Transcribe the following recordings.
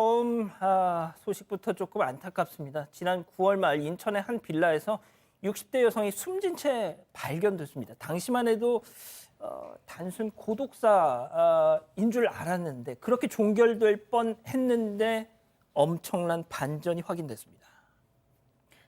처음 소식부터 조금 안타깝습니다. 지난 9월 말 인천의 한 빌라에서 60대 여성이 숨진 채 발견됐습니다. 당시만 해도 단순 고독사인 줄 알았는데 그렇게 종결될 뻔했는데 엄청난 반전이 확인됐습니다.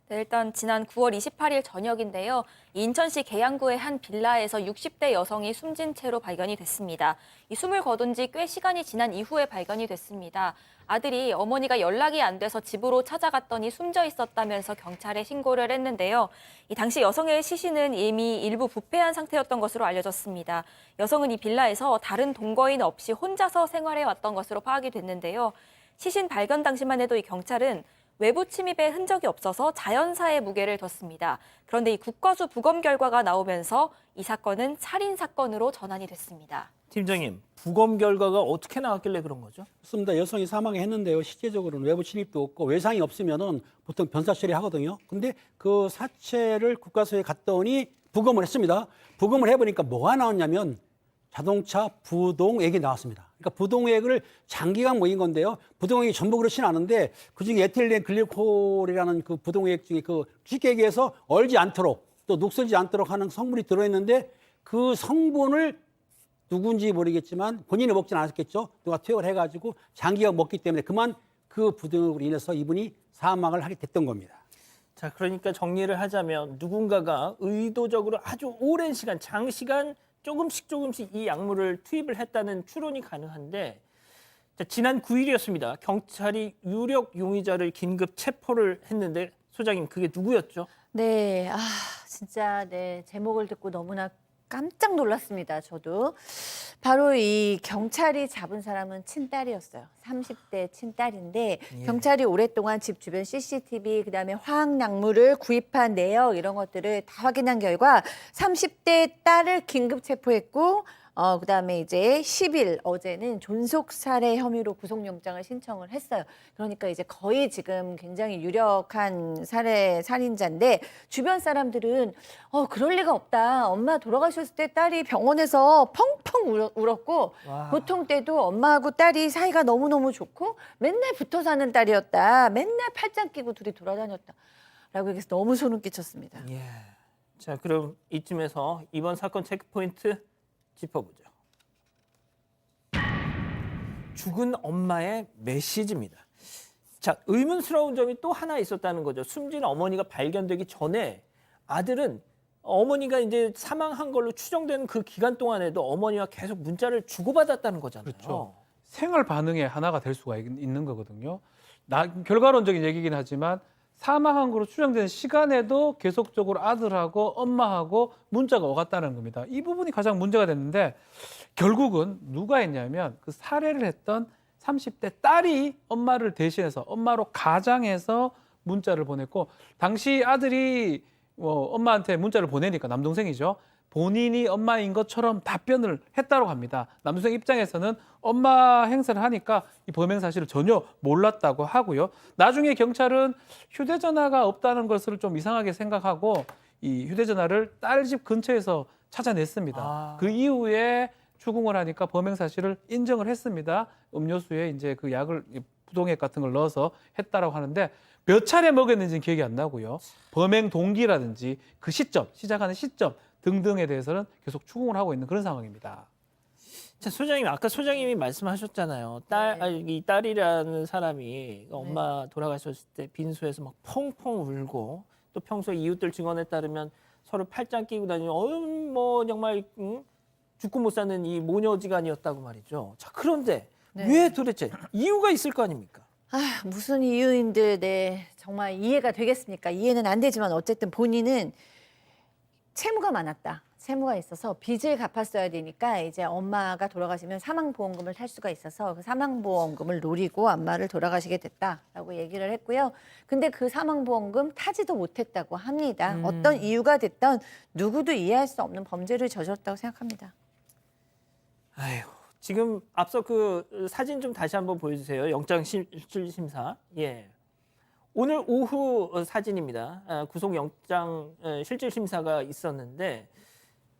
네, 일단 지난 9월 28일 저녁인데요. 인천시 계양구의 한 빌라에서 60대 여성이 숨진 채로 발견이 됐습니다. 이 숨을 거둔 지 꽤 시간이 지난 이후에 발견이 됐습니다. 아들이 어머니가 연락이 안 돼서 집으로 찾아갔더니 숨져 있었다면서 경찰에 신고를 했는데요. 이 당시 여성의 시신은 이미 일부 부패한 상태였던 것으로 알려졌습니다. 여성은 이 빌라에서 다른 동거인 없이 혼자서 생활해 왔던 것으로 파악이 됐는데요. 시신 발견 당시만 해도 이 경찰은 외부 침입의 흔적이 없어서 자연사의 무게를 뒀습니다. 그런데 이 국과수 부검 결과가 나오면서 이 사건은 살인 사건으로 전환이 됐습니다. 팀장님, 부검 결과가 어떻게 나왔길래 그런 거죠? 그렇습니다. 여성이 사망했는데요. 실제적으로는 외부 침입도 없고 외상이 없으면은 보통 변사 처리하거든요. 근데 그 사체를 국과수에 갔더니 부검을 했습니다. 부검을 해보니까 뭐가 나왔냐면 자동차 부동액이 나왔습니다. 그러니까 부동액을 장기간 모인 건데요. 부동액이 전부 그렇지는 않은데 그중에 에틸렌 글리콜이라는 그 부동액 중에 그 쉽게 얘기해서 얼지 않도록 또 녹슬지 않도록 하는 성분이 들어있는데 그 성분을 누군지 모르겠지만 본인이 먹지는 않았겠죠. 누가 투약을 해가지고 장기간 먹기 때문에 그만 그 부동액으로 인해서 이분이 사망을 하게 됐던 겁니다. 자, 그러니까 정리를 하자면 누군가가 의도적으로 아주 오랜 시간, 장시간 조금씩 이 약물을 투입을 했다는 추론이 가능한데 자, 지난 9일이었습니다. 경찰이 유력 용의자를 긴급 체포를 했는데 소장님 그게 누구였죠? 네, 진짜 네, 제목을 듣고 너무나 깜짝 놀랐습니다. 저도. 바로 이 경찰이 잡은 사람은 친딸이었어요. 30대 친딸인데 경찰이 오랫동안 집 주변 CCTV 그다음에 화학약물을 구입한 내역 이런 것들을 다 확인한 결과 30대 딸을 긴급 체포했고 그다음에 이제 10일 어제는 존속살해 혐의로 구속영장을 신청을 했어요. 그러니까 이제 거의 지금 굉장히 유력한 살인자인데 주변 사람들은 그럴 리가 없다. 엄마 돌아가셨을 때 딸이 병원에서 펑펑 울었고 와. 보통 때도 엄마하고 딸이 사이가 너무너무 좋고 맨날 붙어 사는 딸이었다. 맨날 팔짱 끼고 둘이 돌아다녔다. 라고 얘기해서 너무 소름 끼쳤습니다. 예. 자, 그럼 이쯤에서 이번 사건 체크포인트 짚어보죠. 죽은 엄마의 메시지입니다. 자, 의문스러운 점이 또 하나 있었다는 거죠. 숨진 어머니가 발견되기 전에 아들은 어머니가 이제 사망한 걸로 추정되는 그 기간 동안에도 어머니와 계속 문자를 주고받았다는 거잖아요. 그렇죠. 생활 반응의 하나가 될 수가 있는 거거든요. 결과론적인 얘기긴 하지만 사망한 것으로 추정되는 시간에도 계속적으로 아들하고 엄마하고 문자가 오갔다는 겁니다. 이 부분이 가장 문제가 됐는데 결국은 누가 했냐면 그 살해를 했던 30대 딸이 엄마를 대신해서 엄마로 가장해서 문자를 보냈고 당시 아들이 엄마한테 문자를 보내니까 남동생이죠. 본인이 엄마인 것처럼 답변을 했다고 합니다. 남동생 입장에서는 엄마 행세를 하니까 이 범행 사실을 전혀 몰랐다고 하고요. 나중에 경찰은 휴대전화가 없다는 것을 좀 이상하게 생각하고 이 휴대전화를 딸 집 근처에서 찾아냈습니다. 그 이후에 추궁을 하니까 범행 사실을 인정을 했습니다. 음료수에 이제 그 약을 부동액 같은 걸 넣어서 했다라고 하는데 몇 차례 먹였는지는 기억이 안 나고요. 범행 동기라든지 그 시점, 시작하는 시점 등등에 대해서는 계속 추궁을 하고 있는 그런 상황입니다. 자, 소장님 아까 소장님이 말씀하셨잖아요. 이 딸이라는 사람이 엄마 돌아가셨을 때 빈소에서 막 펑펑 울고 또 평소에 이웃들 증언에 따르면 서로 팔짱 끼고 다니는 뭐 정말 죽고 못 사는 이 모녀지간이었다고 말이죠. 자, 그런데 왜 도대체 이유가 있을 거 아닙니까? 무슨 이유인들 정말 이해가 되겠습니까? 이해는 안 되지만 어쨌든 본인은 채무가 많았다. 채무가 있어서 빚을 갚았어야 되니까 이제 엄마가 돌아가시면 사망보험금을 탈 수가 있어서 그 사망보험금을 노리고 엄마를 돌아가시게 됐다라고 얘기를 했고요. 근데 그 사망보험금 타지도 못했다고 합니다. 어떤 이유가 됐던 누구도 이해할 수 없는 범죄를 저질렀다고 생각합니다. 아휴, 지금 앞서 그 사진 좀 다시 한번 보여주세요. 영장 실질심사. 예. 오늘 오후 사진입니다. 구속영장 실질심사가 있었는데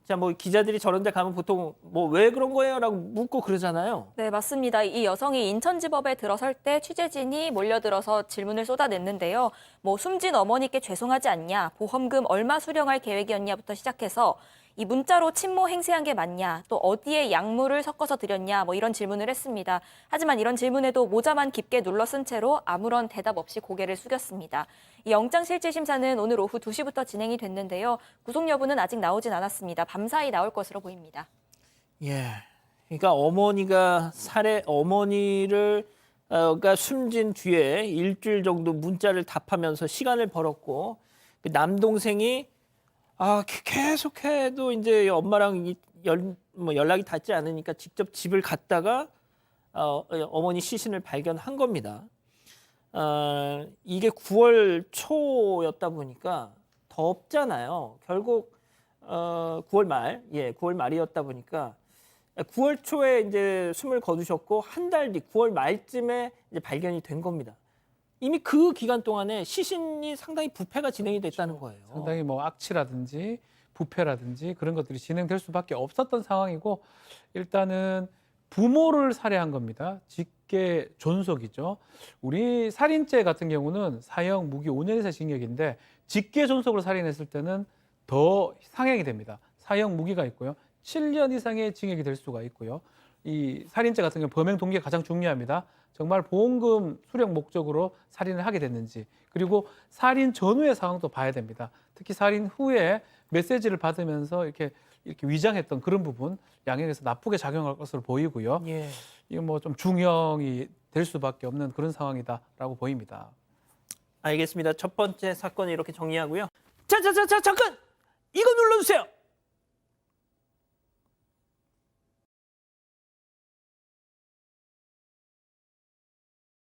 자, 뭐 기자들이 저런 데 가면 보통 뭐 왜 그런 거예요라고 묻고 그러잖아요. 네, 맞습니다. 이 여성이 인천지법에 들어설 때 취재진이 몰려들어서 질문을 쏟아냈는데요. 뭐 숨진 어머니께 죄송하지 않냐, 보험금 얼마 수령할 계획이었냐부터 시작해서 이 문자로 친모 행세한 게 맞냐, 또 어디에 약물을 섞어서 드렸냐, 뭐 이런 질문을 했습니다. 하지만 이런 질문에도 모자만 깊게 눌러 쓴 채로 아무런 대답 없이 고개를 숙였습니다. 이 영장실질심사는 오늘 오후 2시부터 진행이 됐는데요. 구속 여부는 아직 나오진 않았습니다. 밤사이 나올 것으로 보입니다. 예. 그러니까 어머니를 가 숨진 뒤에 일주일 정도 문자를 답하면서 시간을 벌었고 그 남동생이 계속해도 이제 엄마랑 연락이 닿지 않으니까 직접 집을 갔다가 어머니 시신을 발견한 겁니다. 이게 9월 초였다 보니까 덥잖아요. 결국 9월 말이었다 보니까 9월 초에 이제 숨을 거두셨고 한 달 뒤 9월 말쯤에 이제 발견이 된 겁니다. 이미 그 기간 동안에 시신이 상당히 부패가 진행이 됐다는 거예요. 상당히 뭐 악취라든지 부패라든지 그런 것들이 진행될 수밖에 없었던 상황이고 일단은 부모를 살해한 겁니다. 직계 존속이죠. 우리 살인죄 같은 경우는 사형 무기 5년 이상 징역인데 직계 존속으로 살인했을 때는 더 상향이 됩니다. 사형 무기가 있고요. 7년 이상의 징역이 될 수가 있고요. 이 살인죄 같은 경우 범행 동기가 가장 중요합니다. 정말 보험금 수령 목적으로 살인을 하게 됐는지 그리고 살인 전후의 상황도 봐야 됩니다. 특히 살인 후에 메시지를 받으면서 이렇게 위장했던 그런 부분 양형에서 나쁘게 작용할 것으로 보이고요. 예. 이거 뭐 좀 중형이 될 수밖에 없는 그런 상황이다라고 보입니다. 알겠습니다. 첫 번째 사건을 이렇게 정리하고요. 자, 잠깐! 이거 눌러주세요.